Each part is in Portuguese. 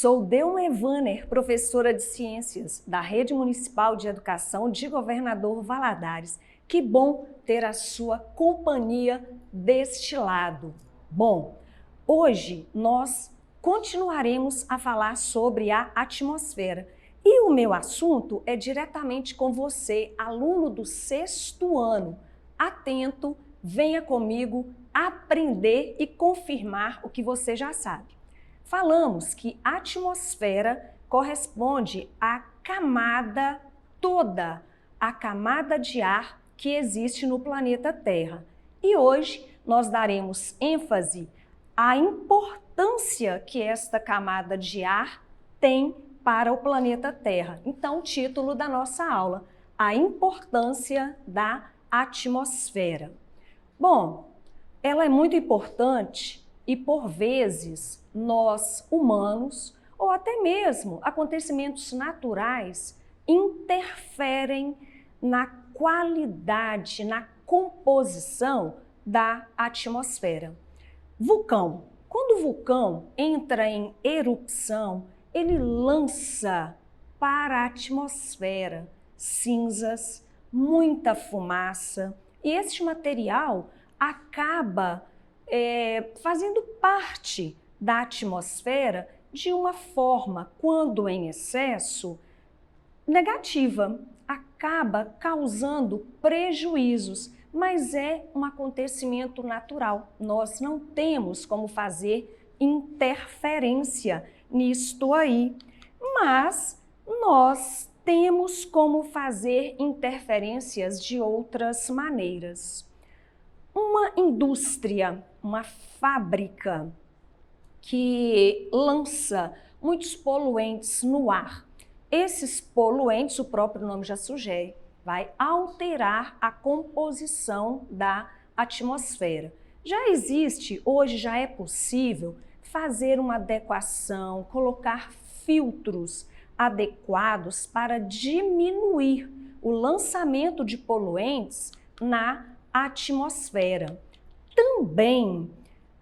Sou Delma Evaner, professora de Ciências da Rede Municipal de Educação de Governador Valadares. Que bom ter a sua companhia deste lado. Bom, hoje nós continuaremos a falar sobre a atmosfera. E o meu assunto é diretamente com você, aluno do 6º ano. Atento, venha comigo aprender e confirmar o que você já sabe. Falamos que a atmosfera corresponde à camada toda, a camada de ar que existe no planeta Terra. E hoje nós daremos ênfase à importância que esta camada de ar tem para o planeta Terra. Então, o título da nossa aula, a importância da atmosfera. Bom, ela é muito importante e, por vezes, nós, humanos, ou até mesmo acontecimentos naturais, interferem na qualidade, na composição da atmosfera. Vulcão. Quando o vulcão entra em erupção, ele lança para a atmosfera cinzas, muita fumaça, e este material acaba fazendo parte da atmosfera de uma forma, quando em excesso, negativa, acaba causando prejuízos, mas é um acontecimento natural. Nós não temos como fazer interferência nisto aí, mas nós temos como fazer interferências de outras maneiras. Uma indústria, uma fábrica que lança muitos poluentes no ar. Esses poluentes, o próprio nome já sugere, vai alterar a composição da atmosfera. Já existe, hoje já é possível fazer uma adequação, colocar filtros adequados para diminuir o lançamento de poluentes na atmosfera. Também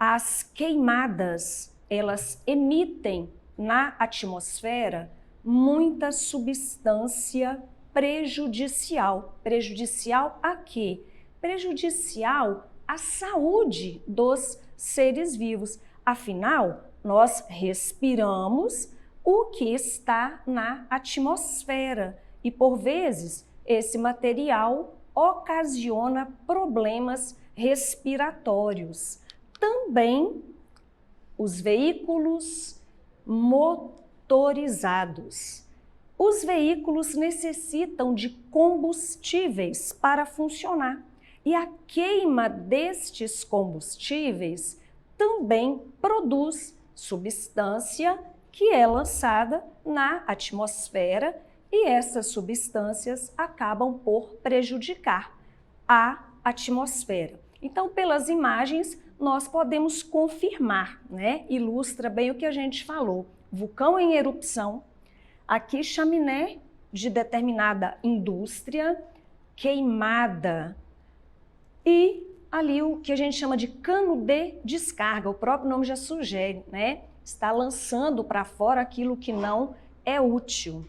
as queimadas, elas emitem na atmosfera muita substância prejudicial. Prejudicial a quê? Prejudicial à saúde dos seres vivos. Afinal, nós respiramos o que está na atmosfera e, por vezes, esse material ocasiona problemas respiratórios. Também os veículos motorizados. Os veículos necessitam de combustíveis para funcionar e a queima destes combustíveis também produz substância que é lançada na atmosfera e essas substâncias acabam por prejudicar a atmosfera. Então, pelas imagens, nós podemos confirmar, né? Ilustra bem o que a gente falou. Vulcão em erupção, aqui chaminé de determinada indústria, queimada e ali o que a gente chama de cano de descarga, o próprio nome já sugere, né? Está lançando para fora aquilo que não é útil.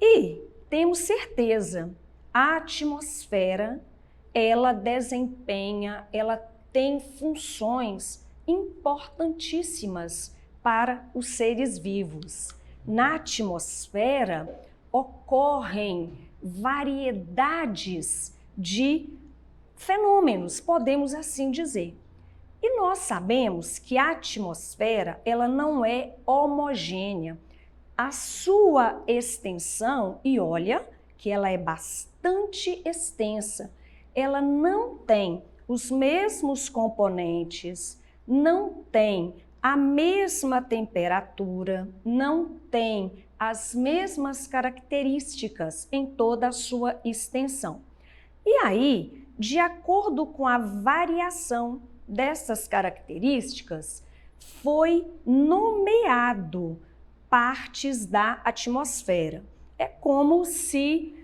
E temos certeza, a atmosfera, ela desempenha, ela tem funções importantíssimas para os seres vivos. Na atmosfera ocorrem variedades de fenômenos, podemos assim dizer. E nós sabemos que a atmosfera, ela não é homogênea. A sua extensão, e olha que ela é bastante extensa, ela não tem os mesmos componentes, não tem a mesma temperatura, não tem as mesmas características em toda a sua extensão. E aí, de acordo com a variação dessas características, foi nomeado partes da atmosfera. É como se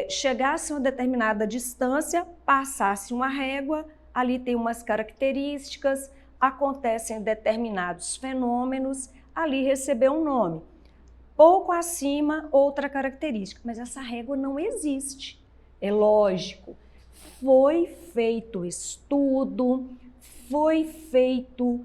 chegasse a uma determinada distância, passasse uma régua, ali tem umas características, acontecem determinados fenômenos, ali recebeu um nome. Pouco acima, outra característica, mas essa régua não existe. É lógico, foi feito estudo, foi feito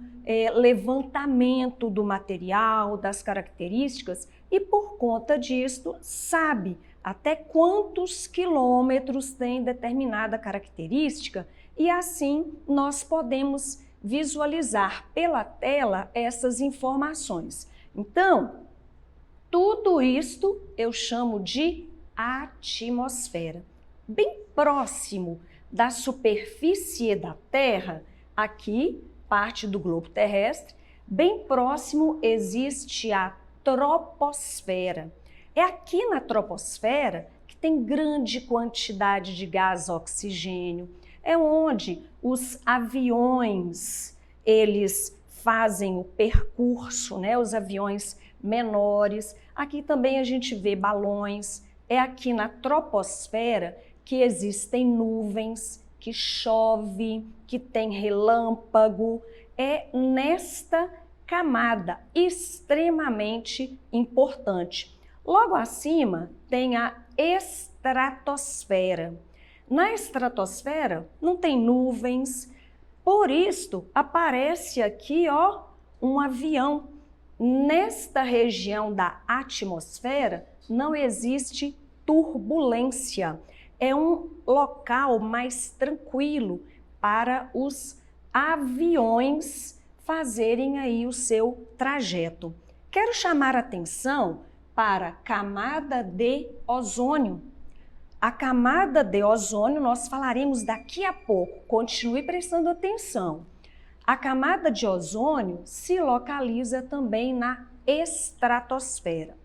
levantamento do material, das características, e por conta disso, sabe até quantos quilômetros tem determinada característica, e assim nós podemos visualizar pela tela essas informações. Então, tudo isto eu chamo de atmosfera. Bem próximo da superfície da Terra, aqui, parte do globo terrestre, bem próximo existe a troposfera. É aqui na troposfera que tem grande quantidade de gás oxigênio, é onde os aviões, eles fazem o percurso, né? Os aviões menores. Aqui também a gente vê balões. É aqui na troposfera que existem nuvens, que chove, que tem relâmpago. É nesta camada extremamente importante. Logo acima tem a estratosfera. Na estratosfera não tem nuvens, por isso aparece aqui, ó, um avião. Nesta região da atmosfera não existe turbulência. É um local mais tranquilo para os aviões fazerem aí o seu trajeto. Quero chamar a atenção para a camada de ozônio. A camada de ozônio nós falaremos daqui a pouco, continue prestando atenção. A camada de ozônio se localiza também na estratosfera.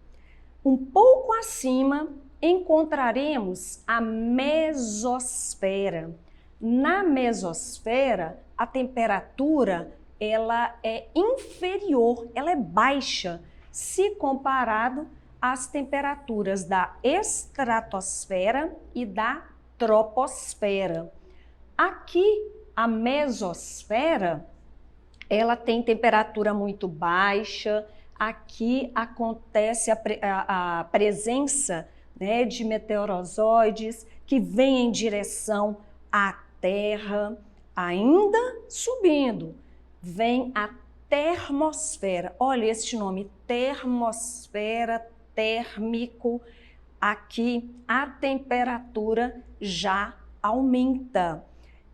Um pouco acima encontraremos a mesosfera. Na mesosfera, a temperatura ela é inferior, ela é baixa, se comparado às temperaturas da estratosfera e da troposfera. Aqui, a mesosfera, ela tem temperatura muito baixa, aqui acontece a presença, né, de meteorozoides que vêm em direção à Terra, ainda subindo, vem a termosfera. Olha este nome, termosfera, térmico, aqui a temperatura já aumenta.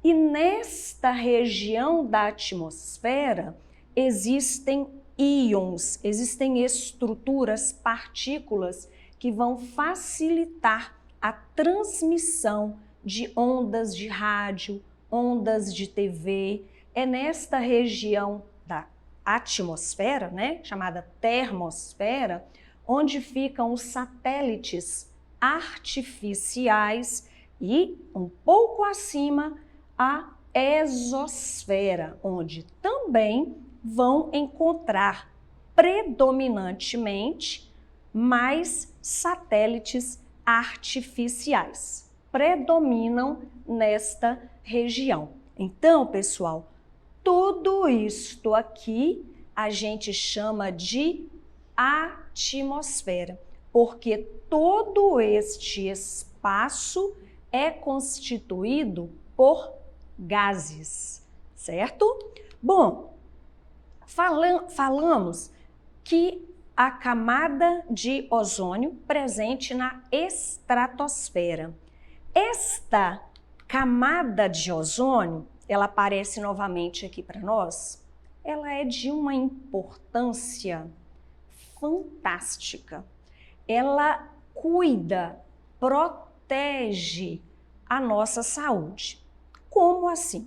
E nesta região da atmosfera existem íons, existem estruturas, partículas que vão facilitar a transmissão de ondas de rádio, ondas de TV. É nesta região da atmosfera, né, chamada termosfera, onde ficam os satélites artificiais e um pouco acima a exosfera, onde também vão encontrar predominantemente mais satélites artificiais. Predominam nesta região. Então, pessoal, tudo isto aqui a gente chama de atmosfera, porque todo este espaço é constituído por gases, certo? Bom, falamos que a camada de ozônio presente na estratosfera. Esta camada de ozônio, ela aparece novamente aqui para nós, ela é de uma importância fantástica. Ela cuida, protege a nossa saúde. Como assim?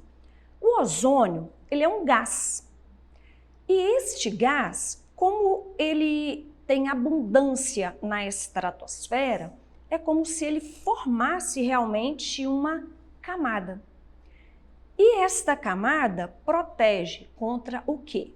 O ozônio, ele é um gás. E este gás, como ele tem abundância na estratosfera, é como se ele formasse realmente uma camada. E esta camada protege contra o quê?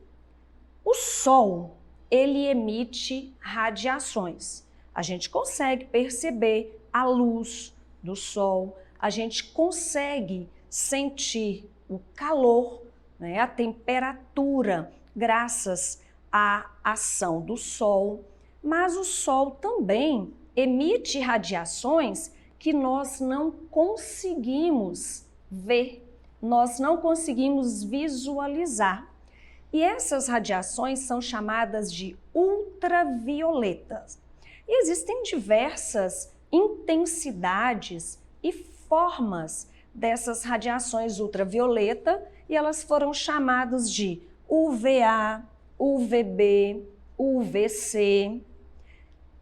O Sol, ele emite radiações. A gente consegue perceber a luz do Sol, a gente consegue sentir o calor, né, a temperatura, graças a ação do Sol, mas o Sol também emite radiações que nós não conseguimos ver, nós não conseguimos visualizar. E essas radiações são chamadas de ultravioletas. E existem diversas intensidades e formas dessas radiações ultravioleta e elas foram chamadas de UVA, UVB, UVC.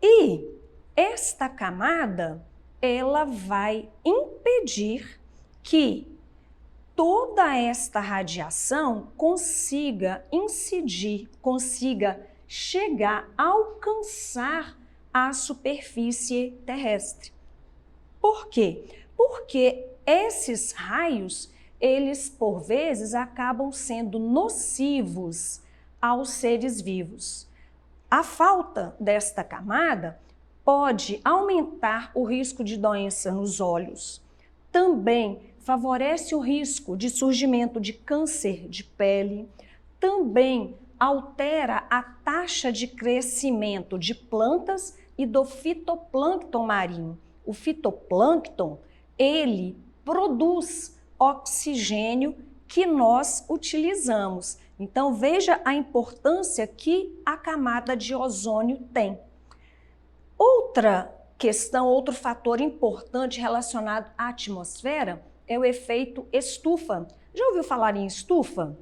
E esta camada, ela vai impedir que toda esta radiação consiga incidir, consiga chegar a alcançar a superfície terrestre. Por quê? Porque esses raios, eles por vezes acabam sendo nocivos aos seres vivos. A falta desta camada pode aumentar o risco de doença nos olhos. Também favorece o risco de surgimento de câncer de pele. Também altera a taxa de crescimento de plantas e do fitoplâncton marinho. O fitoplâncton, ele produz oxigênio que nós utilizamos. Então, veja a importância que a camada de ozônio tem. Outra questão, outro fator importante relacionado à atmosfera é o efeito estufa. Já ouviu falar em estufa?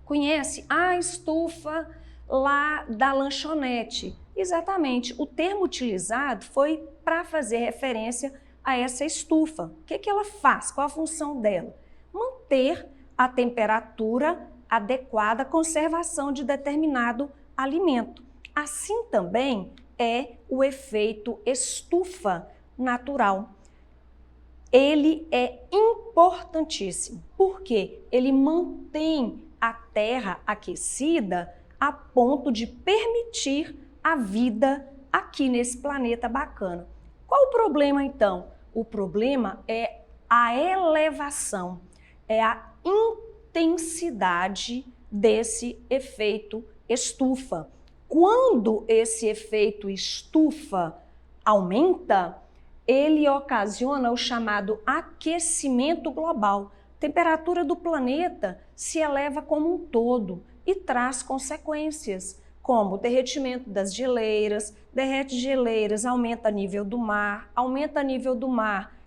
Conhece? A estufa lá da lanchonete. Exatamente, o termo utilizado foi para fazer referência a essa estufa. O que ela faz? Qual a função dela? Manter a temperatura adequada à conservação de determinado alimento. Assim também é o efeito estufa natural. Ele é importantíssimo, porque ele mantém a Terra aquecida a ponto de permitir a vida aqui nesse planeta bacana. Qual o problema então? O problema é a elevação, é a intensidade desse efeito estufa. Quando esse efeito estufa aumenta, ele ocasiona o chamado aquecimento global. A temperatura do planeta se eleva como um todo e traz consequências, como o derretimento das geleiras, derrete geleiras, aumenta nível do mar,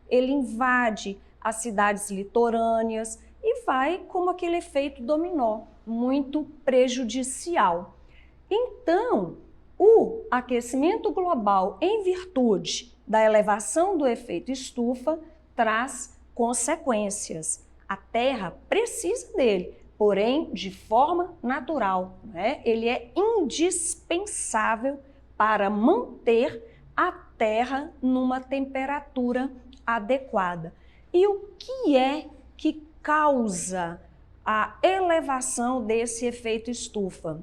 ele invade as cidades litorâneas e vai como aquele efeito dominó, muito prejudicial. Então, o aquecimento global, em virtude da elevação do efeito estufa, traz consequências. A Terra precisa dele, porém de forma natural, né? Ele é indispensável para manter a Terra numa temperatura adequada. E o que é que causa a elevação desse efeito estufa?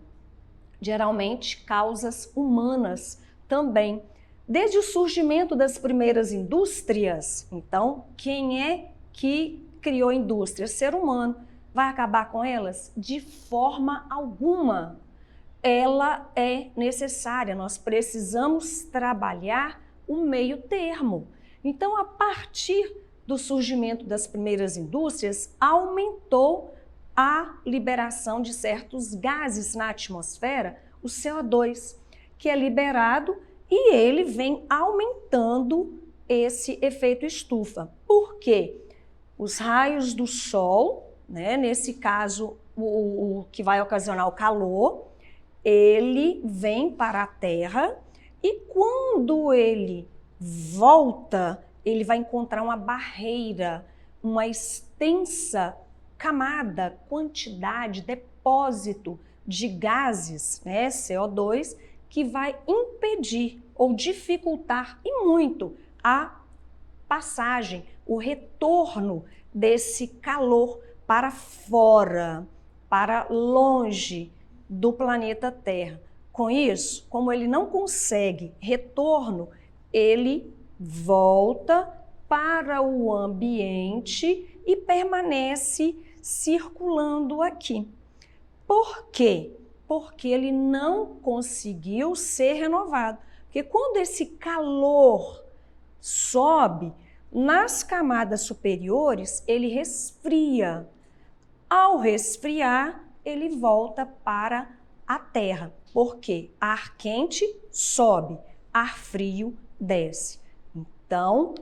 Geralmente causas humanas também. Desde o surgimento das primeiras indústrias, então, quem é que criou indústrias? Ser humano. Vai acabar com elas? De forma alguma. Ela é necessária, nós precisamos trabalhar o meio termo. Então, a partir do surgimento das primeiras indústrias, aumentou a liberação de certos gases na atmosfera, o CO2, que é liberado e ele vem aumentando esse efeito estufa. Por quê? Os raios do Sol, né, nesse caso o que vai ocasionar o calor, ele vem para a Terra e quando ele volta, ele vai encontrar uma barreira, uma extensa camada, quantidade, depósito de gases, né, CO2, que vai impedir ou dificultar e muito a passagem, o retorno desse calor para fora, para longe do planeta Terra. Com isso, como ele não consegue retorno, ele volta para o ambiente e permanece circulando aqui. Por quê? porque ele não conseguiu ser renovado. Porque quando esse calor sobe, nas camadas superiores, ele resfria. Ao resfriar, ele volta para a Terra. Por quê? Ar quente sobe, ar frio desce. Então,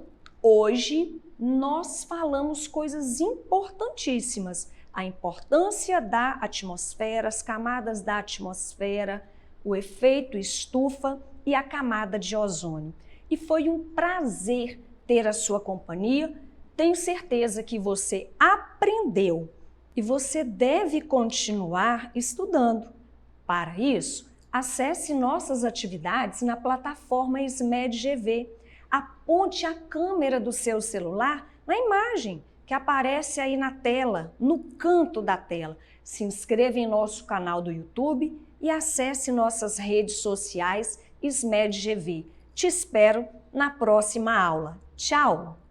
hoje nós falamos coisas importantíssimas. A importância da atmosfera, as camadas da atmosfera, o efeito estufa e a camada de ozônio. E foi um prazer ter a sua companhia. Tenho certeza que você aprendeu e você deve continuar estudando. Para isso, acesse nossas atividades na plataforma SMED-GV. Aponte a câmera do seu celular na imagem que aparece aí na tela, no canto da tela. Se inscreva em nosso canal do YouTube e acesse nossas redes sociais SMED-GV. Te espero na próxima aula. Tchau!